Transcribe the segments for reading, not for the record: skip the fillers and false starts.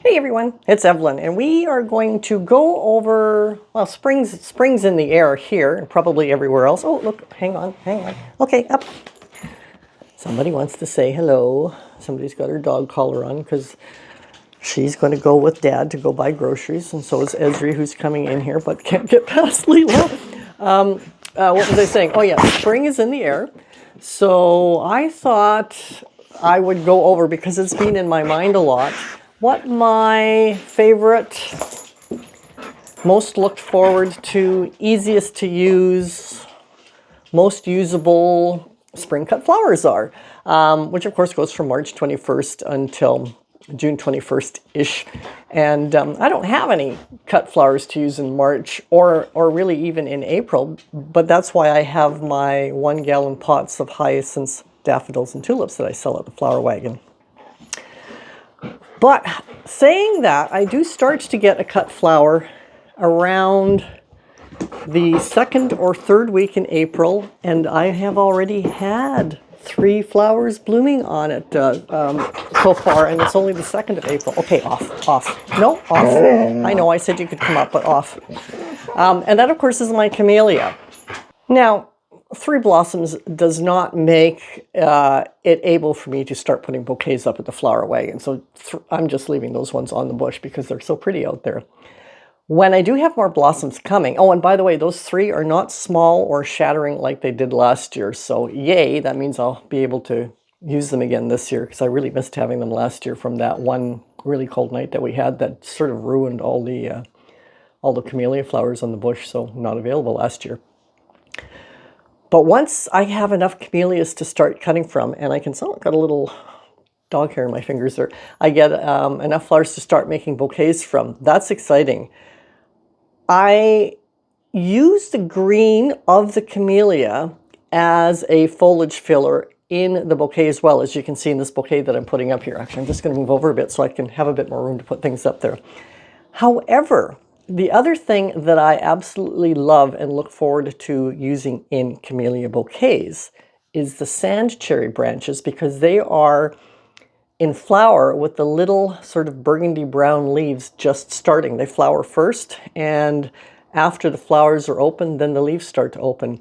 Hey everyone, it's Evelyn, and we are going to go over, well, spring's in the air here and probably everywhere else. Oh, look, hang on. Okay, up. Somebody wants to say hello. Somebody's got her dog collar on because she's going to go with Dad to go buy groceries, and so is Esri, who's coming in here but can't get past Leela. What was I saying? Oh yeah, spring is in the air. So I thought I would go over, because it's been in my mind a lot, what my favorite, most looked forward to, easiest to use, most usable spring cut flowers are, which of course goes from March 21st until June 21st-ish. And I don't have any cut flowers to use in March or really even in April, but that's why I have my 1-gallon pots of hyacinths, daffodils, and tulips that I sell at the Flower Wagon. But saying that, I do start to get a cut flower around the second or third week in April, and I have already had 3 flowers blooming on it so far, and it's only the 2nd of April. Okay, off. No, off. I know I said you could come up, but off. And that, of course, is my camellia. Now, 3 blossoms does not make it able for me to start putting bouquets up at the Flower Wagon, so I'm just leaving those ones on the bush because they're so pretty out there. When I do have more blossoms coming, oh, and by the way, those 3 are not small or shattering like they did last year, so yay, that means I'll be able to use them again this year, because I really missed having them last year from that one really cold night that we had that sort of ruined all the camellia flowers on the bush, so not available last year. But once I have enough camellias to start cutting from, and I can, oh, I've got a little dog hair in my fingers there, I get enough flowers to start making bouquets from. That's exciting. I use the green of the camellia as a foliage filler in the bouquet as well, as you can see in this bouquet that I'm putting up here. Actually, I'm just going to move over a bit so I can have a bit more room to put things up there. However, the other thing that I absolutely love and look forward to using in camellia bouquets is the sand cherry branches, because they are in flower with the little sort of burgundy brown leaves just starting. They flower first, and after the flowers are open, then the leaves start to open.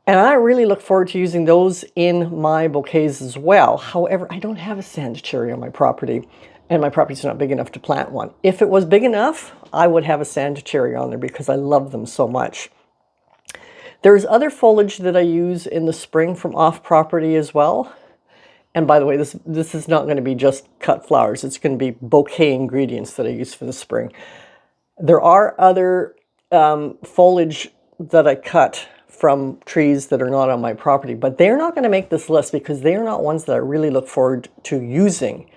And I really look forward to using those in my bouquets as well. However, I don't have a sand cherry on my property, and my property's not big enough to plant one. If it was big enough, I would have a sand cherry on there because I love them so much. There's other foliage that I use in the spring from off property as well. And by the way, this is not going to be just cut flowers. It's going to be bouquet ingredients that I use for the spring. There are other foliage that I cut from trees that are not on my property, but they're not going to make this list because they are not ones that I really look forward to using.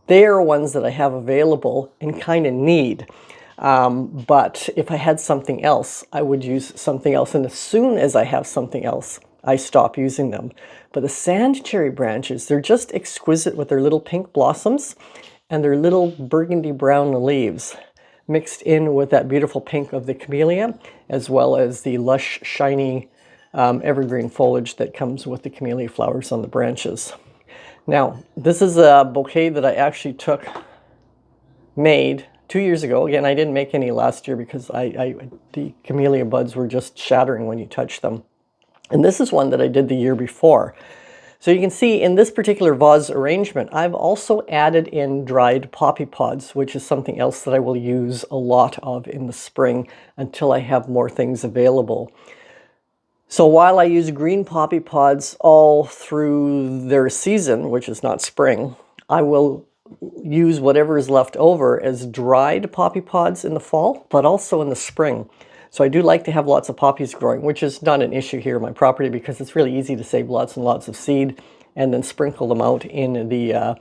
They are ones that I have available and kind of need. But if I had something else, I would use something else. And as soon as I have something else, I stop using them. But the sand cherry branches, they're just exquisite with their little pink blossoms and their little burgundy brown leaves mixed in with that beautiful pink of the camellia, as well as the lush, shiny evergreen foliage that comes with the camellia flowers on the branches. Now, this is a bouquet that I actually made 2 years ago. Again, I didn't make any last year because the camellia buds were just shattering when you touch them. And this is one that I did the year before. So you can see in this particular vase arrangement, I've also added in dried poppy pods, which is something else that I will use a lot of in the spring until I have more things available. So while I use green poppy pods all through their season, which is not spring, I will use whatever is left over as dried poppy pods in the fall, but also in the spring. So I do like to have lots of poppies growing, which is not an issue here on my property because it's really easy to save lots and lots of seed and then sprinkle them out in the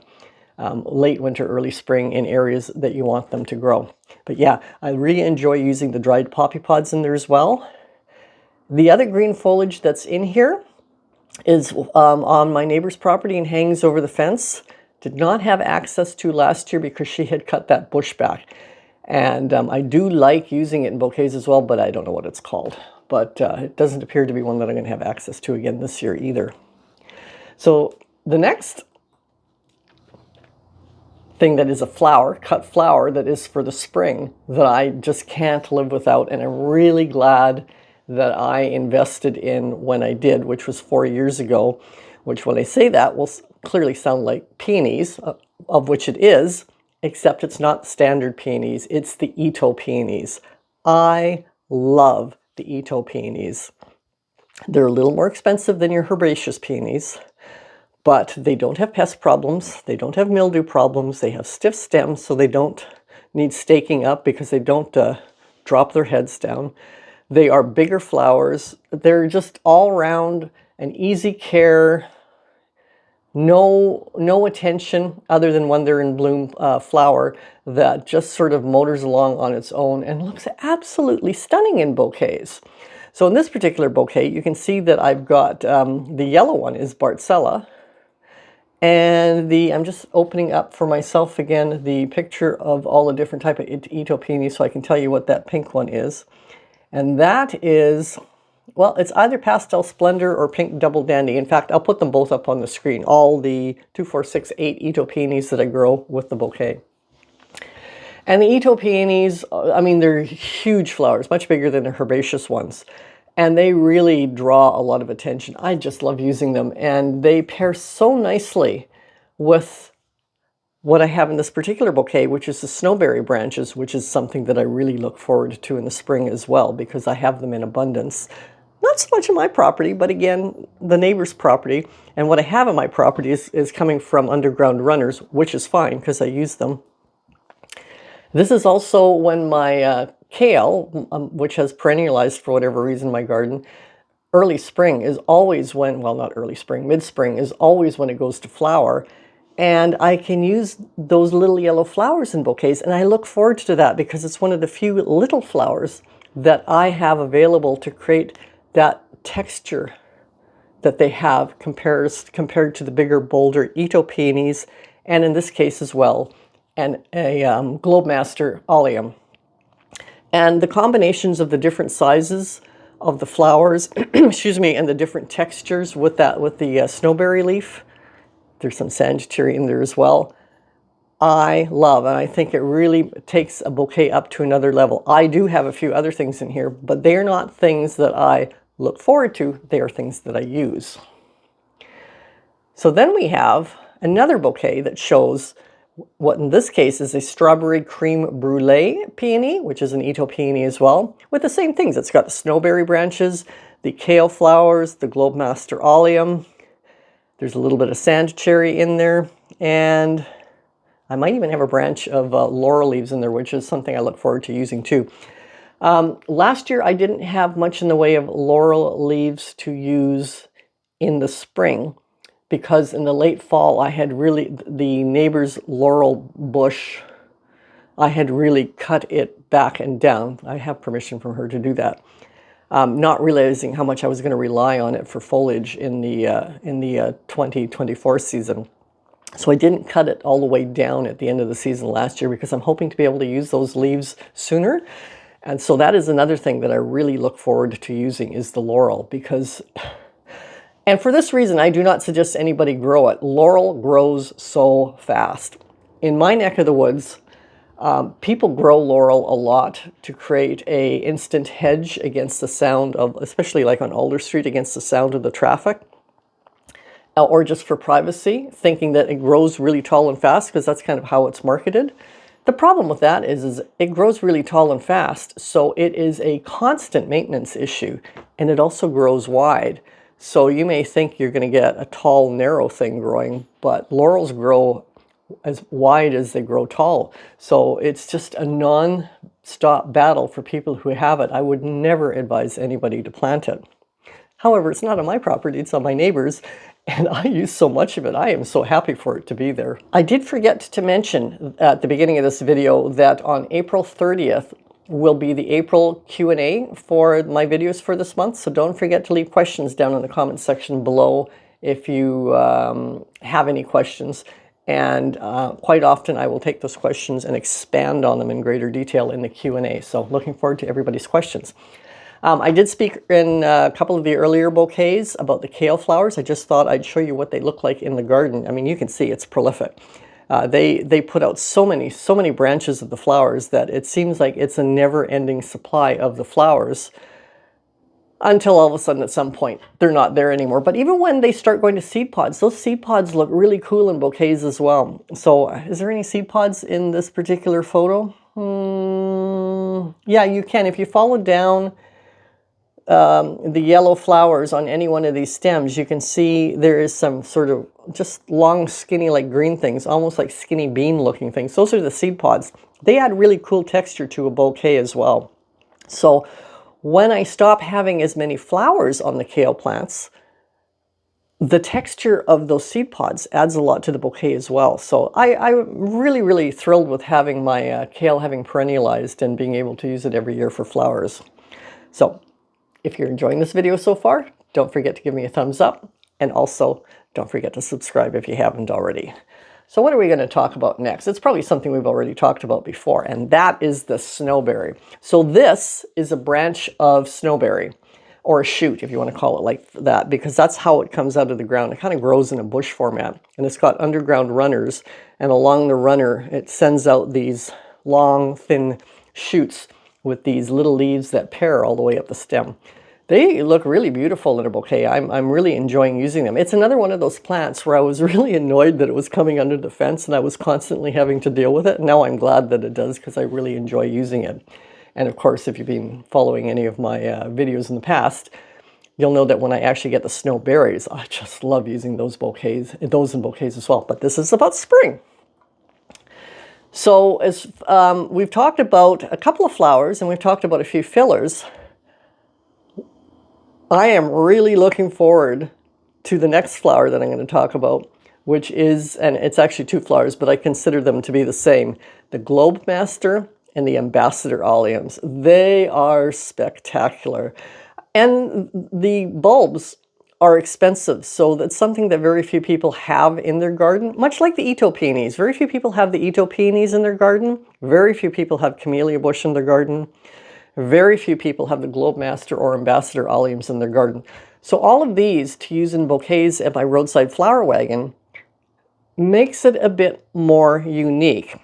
late winter, early spring in areas that you want them to grow. But yeah, I really enjoy using the dried poppy pods in there as well. The other green foliage that's in here is on my neighbor's property and hangs over the fence. Did not have access to last year because she had cut that bush back. And I do like using it in bouquets as well, but I don't know what it's called. But it doesn't appear to be one that I'm going to have access to again this year either. So the next thing that is a flower, cut flower, that is for the spring, that I just can't live without. And I'm really glad that I invested in when I did, which was 4 years ago, which when I say that will clearly sound like peonies, of which it is, except it's not standard peonies, it's the Ito peonies. I love the Ito peonies. They're a little more expensive than your herbaceous peonies, but they don't have pest problems, they don't have mildew problems, they have stiff stems, so they don't need staking up because they don't drop their heads down. They are bigger flowers. They're just all around an easy care, no attention other than when they're in bloom flower that just sort of motors along on its own and looks absolutely stunning in bouquets. So in this particular bouquet, you can see that I've got the yellow one is Bartzella, and I'm just opening up for myself again the picture of all the different type of Ito peonies so I can tell you what that pink one is. And that is, well, it's either Pastel Splendor or Pink Double Dandy. In fact, I'll put them both up on the screen, all the 2, 4, 6, 8 Ito peonies that I grow with the bouquet. And the Ito peonies, I mean, they're huge flowers, much bigger than the herbaceous ones. And they really draw a lot of attention. I just love using them. And they pair so nicely with what I have in this particular bouquet, which is the snowberry branches, which is something that I really look forward to in the spring as well, because I have them in abundance. Not so much on my property, but again, the neighbor's property. And what I have on my property is coming from underground runners, which is fine because I use them. This is also when my kale, which has perennialized for whatever reason in my garden, early spring is always when, well, not early spring, mid-spring is always when it goes to flower. And I can use those little yellow flowers in bouquets, and I look forward to that because it's one of the few little flowers that I have available to create that texture that they have compared to the bigger, bolder Ito peonies, and in this case as well, and a Globemaster Allium. And the combinations of the different sizes of the flowers, excuse me, and the different textures with the snowberry leaf, there's some Sagittary in there as well, I love, and I think it really takes a bouquet up to another level. I do have a few other things in here, but they're not things that I look forward to, they are things that I use. So then we have another bouquet that shows what in this case is a strawberry cream brulee peony, which is an Ito peony as well, with the same things. It's got the snowberry branches, the kale flowers, the Globemaster Allium. There's a little bit of sand cherry in there, and I might even have a branch of laurel leaves in there, which is something I look forward to using too. Last year I didn't have much in the way of laurel leaves to use in the spring, because in the late fall I had really, the neighbor's laurel bush, I had really cut it back and down. I have permission from her to do that. Not realizing how much I was going to rely on it for foliage in the 2024 season. So I didn't cut it all the way down at the end of the season last year because I'm hoping to be able to use those leaves sooner. And so that is another thing that I really look forward to using is the laurel, because, and for this reason, I do not suggest anybody grow it. Laurel grows so fast. In my neck of the woods, people grow laurel a lot to create a instant hedge against the sound of, especially like on Alder Street, against the sound of the traffic, or just for privacy, thinking that it grows really tall and fast because that's kind of how it's marketed. The problem with that is it grows really tall and fast, so it is a constant maintenance issue, and it also grows wide. So you may think you're going to get a tall, narrow thing growing, but laurels grow as wide as they grow tall. So it's just a non-stop battle for people who have it. I would never advise anybody to plant it. However, it's not on my property, it's on my neighbor's, and I use so much of it. I am so happy for it to be there. I did forget to mention at the beginning of this video that on April 30th will be the April Q&A for my videos for this month, so don't forget to leave questions down in the comment section below if you have any questions. And quite often I will take those questions and expand on them in greater detail in the Q&A. So looking forward to everybody's questions. I did speak in a couple of the earlier bouquets about the kale flowers. I just thought I'd show you what they look like in the garden. I mean, you can see it's prolific. They put out so many branches of the flowers that it seems like it's a never-ending supply of the flowers until all of a sudden at some point they're not there anymore. But even when they start going to seed pods, those seed pods look really cool in bouquets as well. So is there any seed pods in this particular photo? Yeah, you can. If you follow down the yellow flowers on any one of these stems, you can see there is some sort of just long, skinny, like green things, almost like skinny bean looking things. Those are the seed pods. They add really cool texture to a bouquet as well. So when I stop having as many flowers on the kale plants, the texture of those seed pods adds a lot to the bouquet as well. So I'm really thrilled with having my kale having perennialized and being able to use it every year for flowers. So if you're enjoying this video so far, don't forget to give me a thumbs up, and also don't forget to subscribe if you haven't already. So what are we going to talk about next? It's probably something we've already talked about before, and that is the snowberry. So this is a branch of snowberry, or a shoot if you want to call it like that, because that's how it comes out of the ground. It kind of grows in a bush format, and it's got underground runners, and along the runner it sends out these long, thin shoots with these little leaves that pair all the way up the stem. They look really beautiful in a bouquet. I'm really enjoying using them. It's another one of those plants where I was really annoyed that it was coming under the fence and I was constantly having to deal with it. Now I'm glad that it does, because I really enjoy using it. And of course, if you've been following any of my videos in the past, you'll know that when I actually get the snowberries, I just love using those in bouquets as well. But this is about spring. So as we've talked about a couple of flowers and we've talked about a few fillers, I am really looking forward to the next flower that I'm going to talk about, which is, and it's actually two flowers, but I consider them to be the same, the Globe Master and the Ambassador Alliums. They are spectacular. And the bulbs are expensive, so that's something that very few people have in their garden, much like the Ito peonies. Very few people have the Ito peonies in their garden. Very few people have camellia bush in their garden. Very few people have the Globe Master or Ambassador Alliums in their garden. So all of these to use in bouquets at my roadside flower wagon makes it a bit more unique.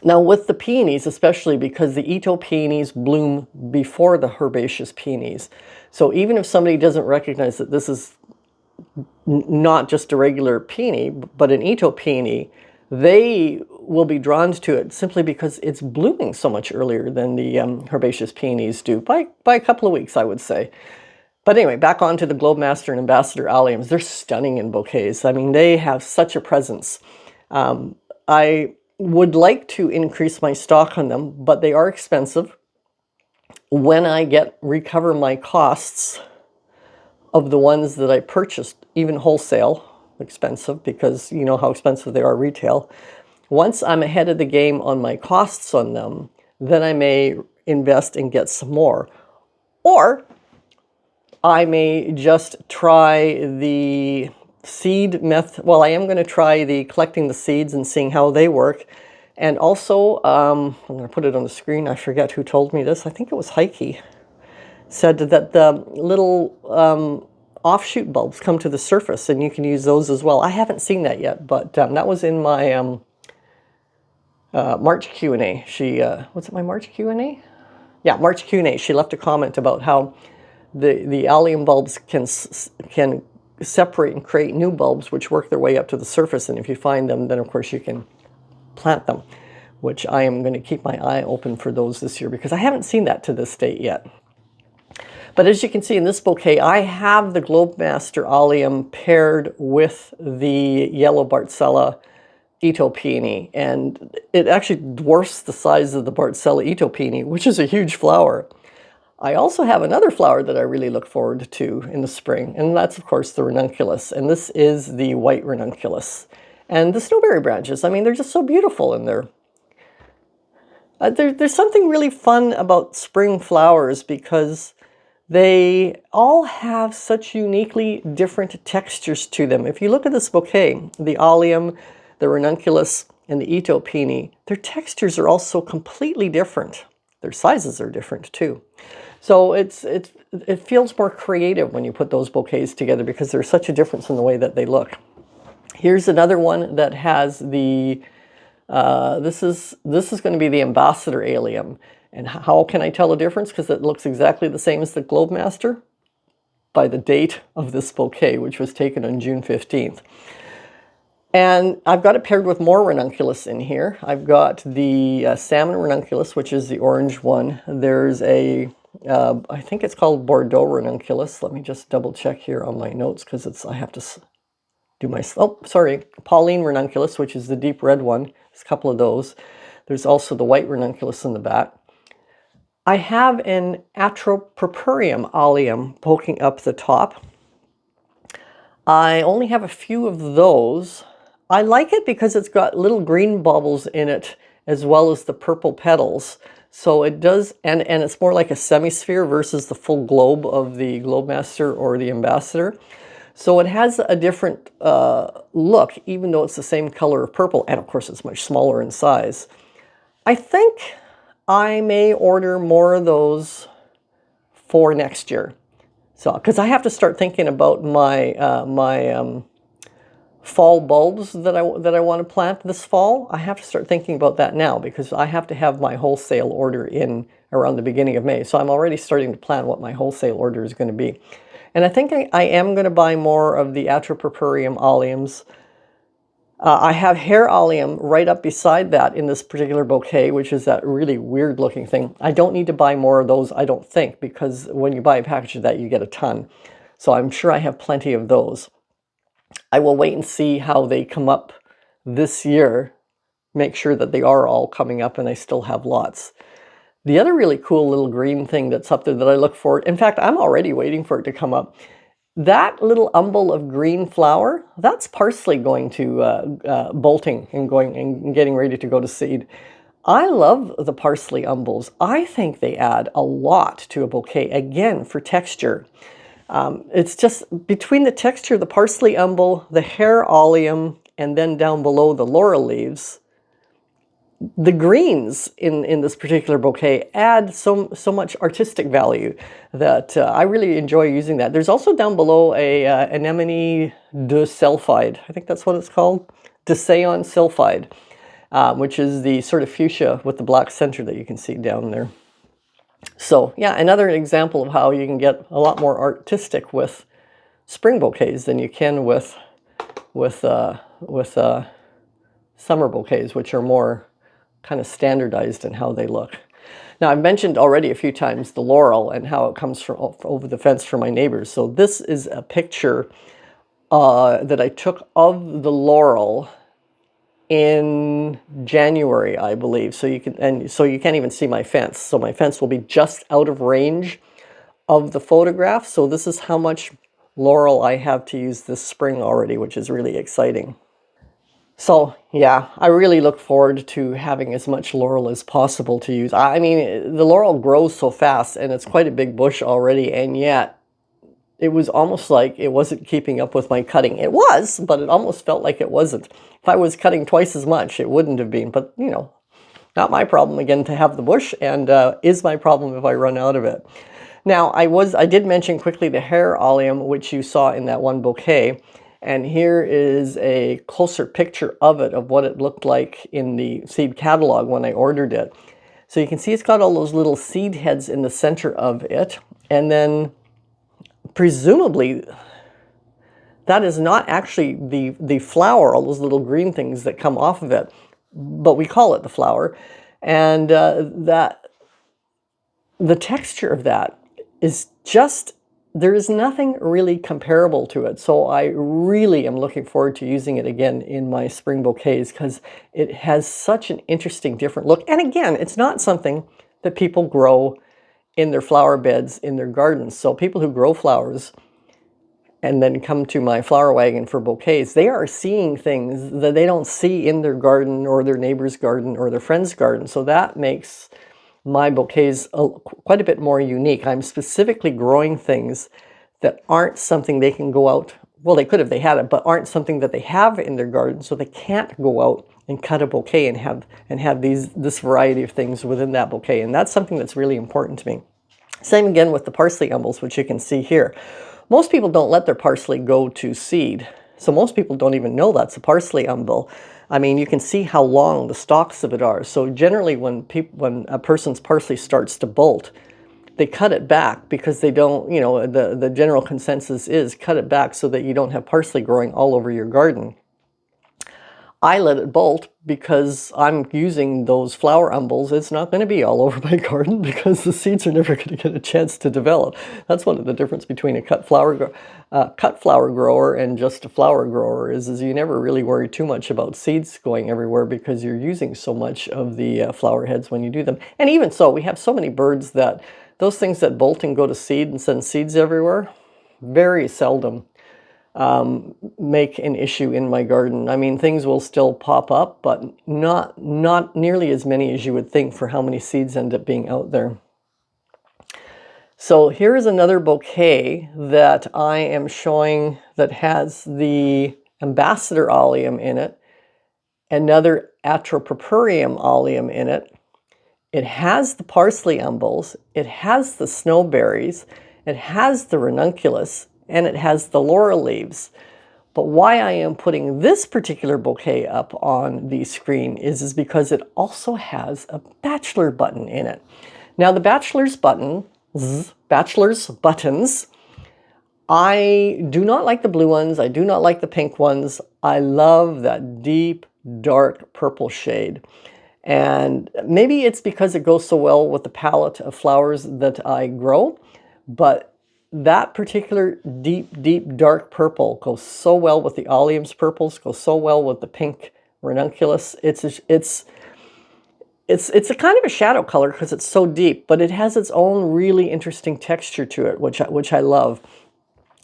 Now with the peonies, especially because the Ito peonies bloom before the herbaceous peonies. So even if somebody doesn't recognize that this is not just a regular peony, but an Ito peony, they will be drawn to it simply because it's blooming so much earlier than the herbaceous peonies do, by a couple of weeks, I would say. But anyway, back onto the Globe Master and Ambassador Alliums. They're stunning in bouquets. I mean, they have such a presence. I would like to increase my stock on them, but they are expensive. When I recover my costs of the ones that I purchased, even wholesale, expensive, because you know how expensive they are retail. Once I'm ahead of the game on my costs on them, then I may invest and get some more. Or I may just try the seed method. Well, I am going to try the collecting the seeds and seeing how they work. And also, I'm going to put it on the screen. I forget who told me this. I think it was Heike. Said that the little offshoot bulbs come to the surface and you can use those as well. I haven't seen that yet, but that was in my March Q&A. Was it my March Q&A? Yeah, March Q&A. She left a comment about how the allium bulbs can separate and create new bulbs which work their way up to the surface, and if you find them, then of course you can plant them, which I am going to keep my eye open for those this year because I haven't seen that to this date yet. But as you can see in this bouquet, I have the Globe Master Allium paired with the yellow Bartzella Ito peony, and it actually dwarfs the size of the Bartzella Ito peony, which is a huge flower. I also have another flower that I really look forward to in the spring, and that's of course the ranunculus, and this is the white ranunculus. And the snowberry branches, I mean, they're just so beautiful in there. There's something really fun about spring flowers because they all have such uniquely different textures to them. If you look at this bouquet, the allium, the ranunculus, and the Ito peony, their textures are also completely different. Their sizes are different too. So it feels more creative when you put those bouquets together because there's such a difference in the way that they look. Here's another one that has the, this is going to be the Ambassador Allium. And how can I tell the difference? Because it looks exactly the same as the Globemaster by the date of this bouquet, which was taken on June 15th. And I've got it paired with more ranunculus in here. I've got the salmon ranunculus, which is the orange one. There's a, I think it's called Bordeaux ranunculus. Let me just double check here on my notes because I have to do my, oh, sorry, Pauline ranunculus, which is the deep red one. There's a couple of those. There's also the white ranunculus in the back. I have an Atropurpureum allium poking up the top. I only have a few of those. I like it because it's got little green bubbles in it as well as the purple petals. So it does, and it's more like a semisphere versus the full globe of the Globemaster or the Ambassador. So it has a different look, even though it's the same color of purple, and of course it's much smaller in size. I think I may order more of those for next year. So, because I have to start thinking about my fall bulbs that I want to plant this fall. I have to start thinking about that now because I have to have my wholesale order in around the beginning of May. So I'm already starting to plan what my wholesale order is going to be. And I think I am going to buy more of the Atropurpureum alliums. I have hair allium right up beside that in this particular bouquet, which is that really weird looking thing. I don't need to buy more of those, I don't think, because when you buy a package of that, you get a ton. So I'm sure I have plenty of those. I will wait and see how they come up this year, make sure that they are all coming up and I still have lots. The other really cool little green thing that's up there that I look for, in fact, I'm already waiting for it to come up. That little umbel of green flower, that's parsley going to bolting and going and getting ready to go to seed. I love the parsley umbels. I think they add a lot to a bouquet, again, for texture. It's just between the texture, the parsley umbel, the hair allium, and then down below the laurel leaves, the greens in this particular bouquet add so much artistic value that I really enjoy using that. There's also down below a Anemone de Sulfide. I think that's what it's called. De Seon Sulfide, which is the sort of fuchsia with the black center that you can see down there. So yeah, another example of how you can get a lot more artistic with spring bouquets than you can with summer bouquets, which are more kind of standardized in how they look. Now, I've mentioned already a few times the laurel and how it comes from over the fence from my neighbors. So this is a picture that I took of the laurel in January, I believe. So you can't even see my fence. So my fence will be just out of range of the photograph. So this is how much laurel I have to use this spring already, which is really exciting. So yeah, I really look forward to having as much laurel as possible to use. I mean, the laurel grows so fast and it's quite a big bush already, and yet it was almost like it wasn't keeping up with my cutting. It was, but it almost felt like it wasn't. If I was cutting twice as much, it wouldn't have been. But, you know, not my problem, again, to have the bush, and is my problem if I run out of it. Now, I did mention quickly the hair allium, which you saw in that one bouquet. And here is a closer picture of it, of what it looked like in the seed catalog when I ordered it. So you can see it's got all those little seed heads in the center of it. And then presumably that is not actually the flower, all those little green things that come off of it, but we call it the flower. And the texture of that is just, there is nothing really comparable to it. So I really am looking forward to using it again in my spring bouquets because it has such an interesting, different look. And again, it's not something that people grow in their flower beds in their gardens. So people who grow flowers and then come to my flower wagon for bouquets, they are seeing things that they don't see in their garden or their neighbor's garden or their friend's garden. So that makes my bouquets quite a bit more unique. I'm specifically growing things that aren't something they can go out, well, they could if they had it, but aren't something that they have in their garden, so they can't go out and cut a bouquet and have this variety of things within that bouquet. And that's something that's really important to me. Same again with the parsley umbels, which you can see here. Most people don't let their parsley go to seed So most people don't even know that's a parsley umbel. I mean, you can see how long the stalks of it are. So generally when a person's parsley starts to bolt, they cut it back because they don't, you know, the general consensus is cut it back so that you don't have parsley growing all over your garden. I let it bolt because I'm using those flower umbels. It's not going to be all over my garden because the seeds are never going to get a chance to develop. That's one of the difference between a cut flower grower and just a flower grower is you never really worry too much about seeds going everywhere because you're using so much of the flower heads when you do them. And even so, we have so many birds that those things that bolt and go to seed and send seeds everywhere, very seldom make an issue in my garden. I mean, things will still pop up, but not nearly as many as you would think for how many seeds end up being out there. So here's another bouquet that I am showing that has the ambassador allium in it, another atropurpureum allium in it. It has the parsley umbels, it has the snowberries, it has the ranunculus, and it has the laurel leaves. But why I am putting this particular bouquet up on the screen is because it also has a bachelor button in it. Now the bachelor's buttons, I do not like the blue ones, I do not like the pink ones. I love that deep, dark purple shade. And maybe it's because it goes so well with the palette of flowers that I grow, but that particular deep, deep, dark purple goes so well with the Alliums purples, goes so well with the pink ranunculus. It's a kind of a shadow color because it's so deep, but it has its own really interesting texture to it, which I love.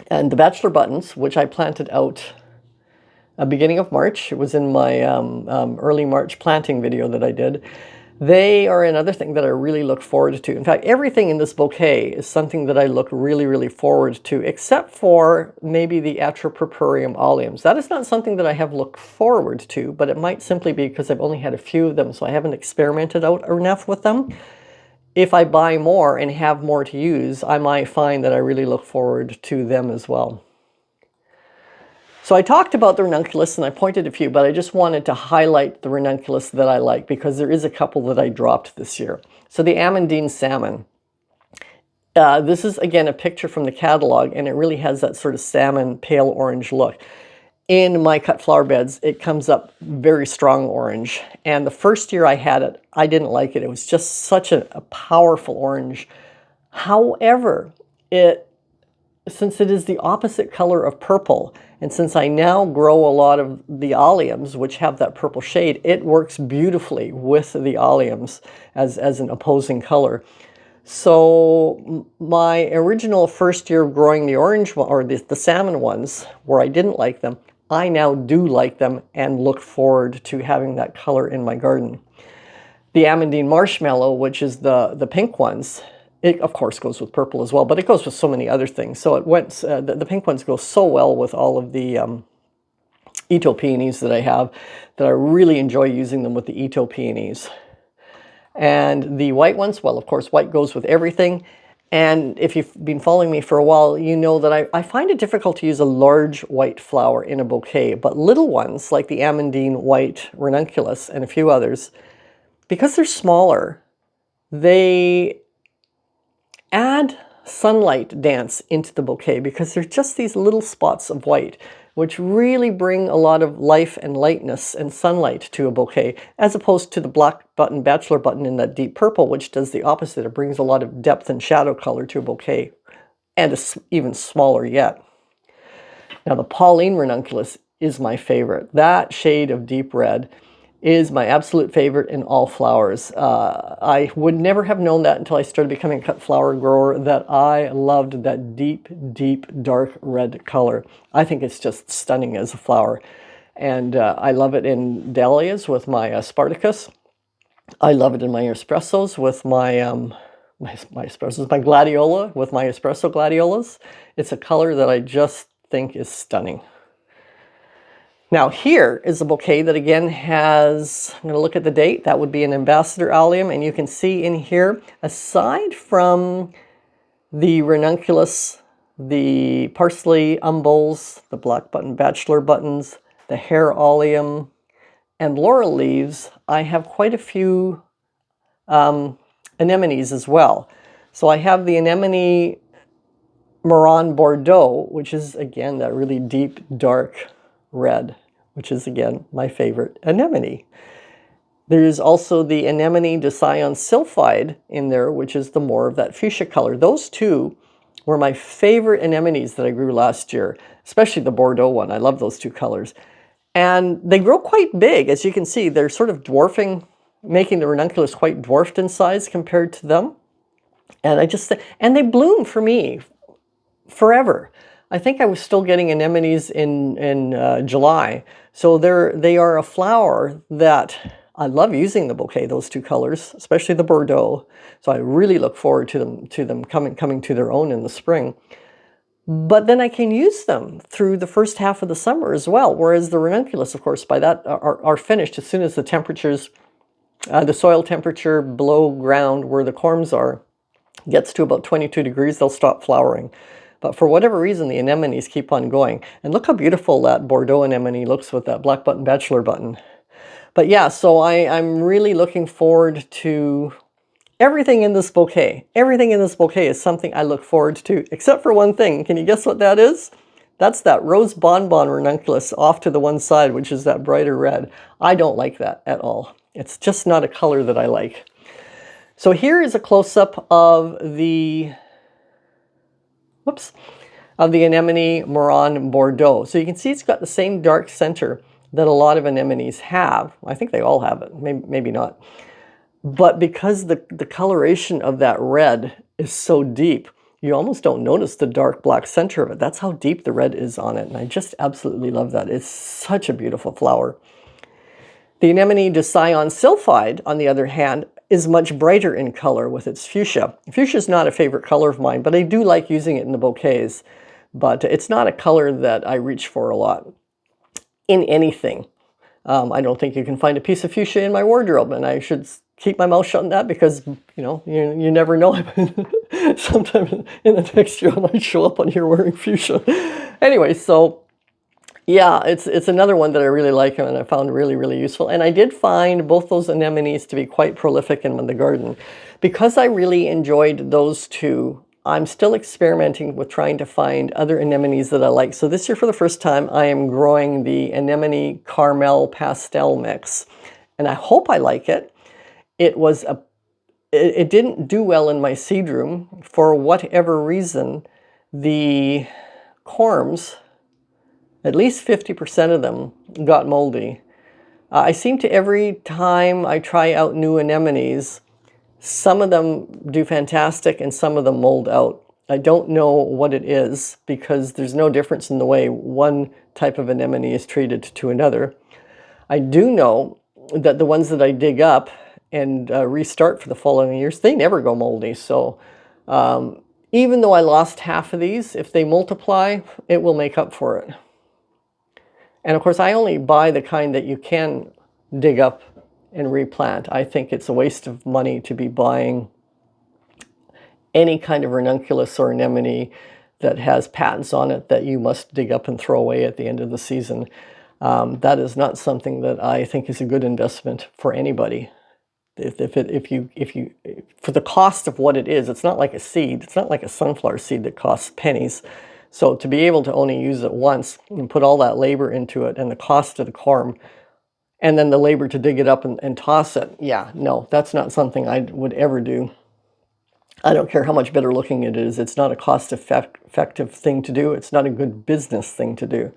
And the bachelor buttons, which I planted out beginning of March, it was in my early March planting video that I did. They are another thing that I really look forward to. In fact, everything in this bouquet is something that I look really, really forward to, except for maybe the atropurpureum alliums. That is not something that I have looked forward to, but it might simply be because I've only had a few of them, so I haven't experimented out enough with them. If I buy more and have more to use, I might find that I really look forward to them as well. So I talked about the ranunculus and I pointed a few, but I just wanted to highlight the ranunculus that I like because there is a couple that I dropped this year. So the Amandine salmon. This is again a picture from the catalog and it really has that sort of salmon pale orange look. In my cut flower beds, it comes up very strong orange. And the first year I had it, I didn't like it. It was just such a powerful orange. However, since it is the opposite color of purple, and since I now grow a lot of the Alliums, which have that purple shade, it works beautifully with the Alliums as an opposing color. So my original first year of growing the orange one, or the salmon ones, where I didn't like them, I now do like them and look forward to having that color in my garden. The Amandine marshmallow, which is the pink ones, it of course goes with purple as well, but it goes with so many other things. So it went, the pink ones go so well with all of the Ito peonies that I have that I really enjoy using them with the Ito peonies. And the white ones, well, of course, white goes with everything. And if you've been following me for a while, you know that I find it difficult to use a large white flower in a bouquet, but little ones like the Amandine white ranunculus and a few others, because they're smaller, they add sunlight dance into the bouquet because they're just these little spots of white, which really bring a lot of life and lightness and sunlight to a bouquet, as opposed to the black button, bachelor button in that deep purple, which does the opposite. It brings a lot of depth and shadow color to a bouquet, and even smaller yet. Now the Pauline ranunculus is my favorite. That shade of deep red is my absolute favorite in all flowers. I would never have known that until I started becoming a cut flower grower, that I loved that deep, deep, dark red color. I think it's just stunning as a flower. And I love it in dahlias with my Spartacus. I love it in my espressos with my espressos, my gladiola with my espresso gladiolas. It's a color that I just think is stunning. Now here is a bouquet that again has, I'm going to look at the date, that would be an ambassador allium, and you can see in here, aside from the ranunculus, the parsley umbels, the black button bachelor buttons, the hair allium, and laurel leaves. I have quite a few anemones as well. So I have the anemone Marron Bordeaux, which is again that really deep dark red, which is again my favorite anemone. There's also the anemone de Sion Sylphide in there, which is the more of that fuchsia color. Those two were my favorite anemones that I grew last year, especially the Bordeaux one. I love those two colors. And they grow quite big. As you can see, they're sort of dwarfing, making the ranunculus quite dwarfed in size compared to them. And and they bloom for me forever. I think I was still getting anemones in July. So they are a flower that I love using the bouquet, those two colors, especially the Bordeaux. So I really look forward to them coming to their own in the spring. But then I can use them through the first half of the summer as well. Whereas the ranunculus, of course, by that are finished as soon as the temperatures, the soil temperature below ground where the corms are, gets to about 22 degrees, they'll stop flowering. But for whatever reason, the anemones keep on going. And look how beautiful that Bordeaux anemone looks with that black button bachelor button. But yeah, so I'm really looking forward to everything in this bouquet. Everything in this bouquet is something I look forward to, except for one thing. Can you guess what that is? That's that rose bonbon ranunculus off to the one side, which is that brighter red. I don't like that at all. It's just not a color that I like. So here is a close-up of the anemone Marron Bordeaux. So you can see it's got the same dark center that a lot of anemones have. I think they all have it, maybe not. But because the coloration of that red is so deep, you almost don't notice the dark black center of it. That's how deep the red is on it. And I just absolutely love that. It's such a beautiful flower. The anemone de Sion Sylphide, on the other hand, is much brighter in color with its fuchsia. Fuchsia is not a favorite color of mine, but I do like using it in the bouquets. But it's not a color that I reach for a lot in anything. I don't think you can find a piece of fuchsia in my wardrobe, and I should keep my mouth shut on that because, you know, you never know. Sometime in the next year I might show up on here wearing fuchsia. Anyway, so yeah, it's another one that I really like and I found really, really useful. And I did find both those anemones to be quite prolific in the garden. Because I really enjoyed those two, I'm still experimenting with trying to find other anemones that I like. So this year, for the first time, I am growing the Anemone Caramel Pastel Mix. And I hope I like it. It didn't do well in my seed room. For whatever reason, the corms, at least 50% of them, got moldy. I seem to, every time I try out new anemones, some of them do fantastic and some of them mold out. I don't know what it is because there's no difference in the way one type of anemone is treated to another. I do know that the ones that I dig up and restart for the following years, they never go moldy. So even though I lost half of these, if they multiply, it will make up for it. And of course, I only buy the kind that you can dig up and replant. I think it's a waste of money to be buying any kind of ranunculus or anemone that has patents on it that you must dig up and throw away at the end of the season. That is not something that I think is a good investment for anybody. If you for the cost of what it is, it's not like a seed. It's not like a sunflower seed that costs pennies. So to be able to only use it once and put all that labor into it and the cost of the corm, and then the labor to dig it up and toss it, yeah, no, that's not something I would ever do. I don't care how much better looking it is. It's not a cost-effective thing to do. It's not a good business thing to do.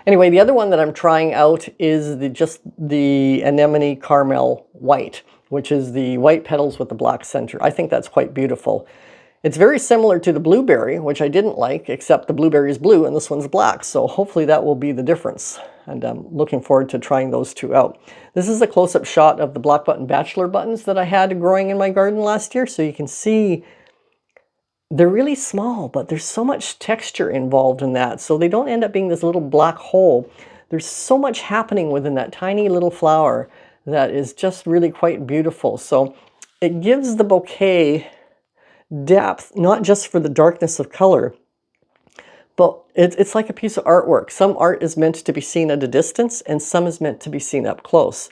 Anyway, the other one that I'm trying out is just the Anemone Caramel White, which is the white petals with the black center. I think that's quite beautiful. It's very similar to the blueberry, which I didn't like, except the blueberry is blue and this one's black. So hopefully that will be the difference. And I'm looking forward to trying those two out. This is a close-up shot of the black button bachelor buttons that I had growing in my garden last year. So you can see they're really small, but there's so much texture involved in that. So they don't end up being this little black hole. There's so much happening within that tiny little flower that is just really quite beautiful. So it gives the bouquet depth, not just for the darkness of color, But it's like a piece of artwork. Some art is meant to be seen at a distance and some is meant to be seen up close.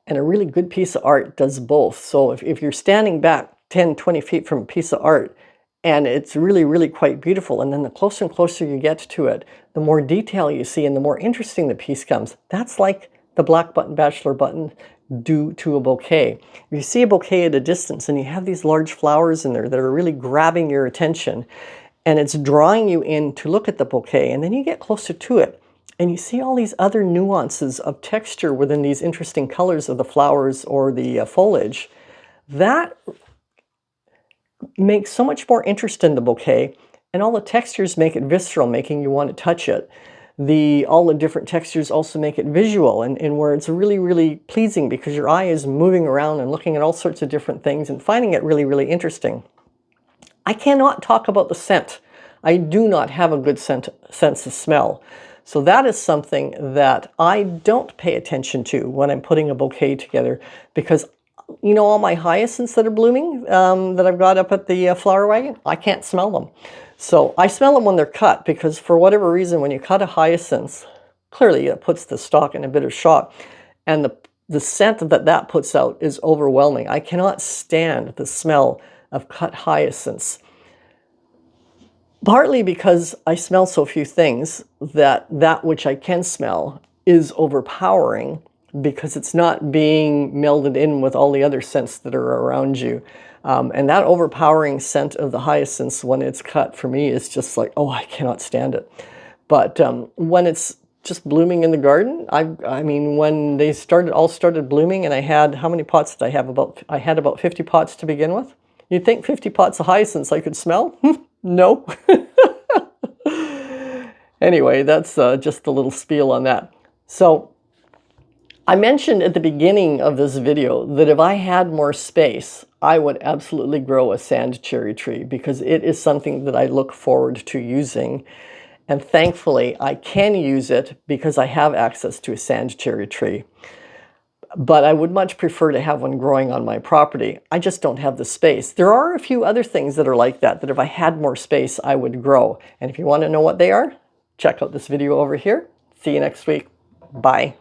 And a really good piece of art does both. So if you're standing back 10, 20 feet from a piece of art and it's really, really quite beautiful, and then the closer and closer you get to it, the more detail you see and the more interesting the piece comes. That's like the black button, bachelor button do to a bouquet. If you see a bouquet at a distance and you have these large flowers in there that are really grabbing your attention and it's drawing you in to look at the bouquet, and then you get closer to it and you see all these other nuances of texture within these interesting colors of the flowers or the foliage, that makes so much more interest in the bouquet, and all the textures make it visceral, making you want to touch it. All the different textures also make it visual, and where it's really, really pleasing because your eye is moving around and looking at all sorts of different things and finding it really, really interesting. I cannot talk about the scent. I do not have a good sense of smell. So that is something that I don't pay attention to when I'm putting a bouquet together, because you know, all my hyacinths that are blooming that I've got up at the flower wagon, I can't smell them. So I smell them when they're cut, because for whatever reason, when you cut a hyacinth, clearly it puts the stalk in a bit of shock. And the scent that puts out is overwhelming. I cannot stand the smell of cut hyacinths. Partly because I smell so few things that which I can smell is overpowering, because it's not being melded in with all the other scents that are around you. And that overpowering scent of the hyacinths when it's cut, for me, is just like, oh, I cannot stand it. But when it's just blooming in the garden, I mean, when they all started blooming, and I had, how many pots did I have? I had about 50 pots to begin with. You'd think 50 pots of hyacinths I could smell? No. Anyway, that's just a little spiel on that. So I mentioned at the beginning of this video that if I had more space, I would absolutely grow a sand cherry tree, because it is something that I look forward to using. And thankfully, I can use it because I have access to a sand cherry tree. But I would much prefer to have one growing on my property. I just don't have the space. There are a few other things that are like that if I had more space, I would grow. And if you want to know what they are, check out this video over here. See you next week. Bye.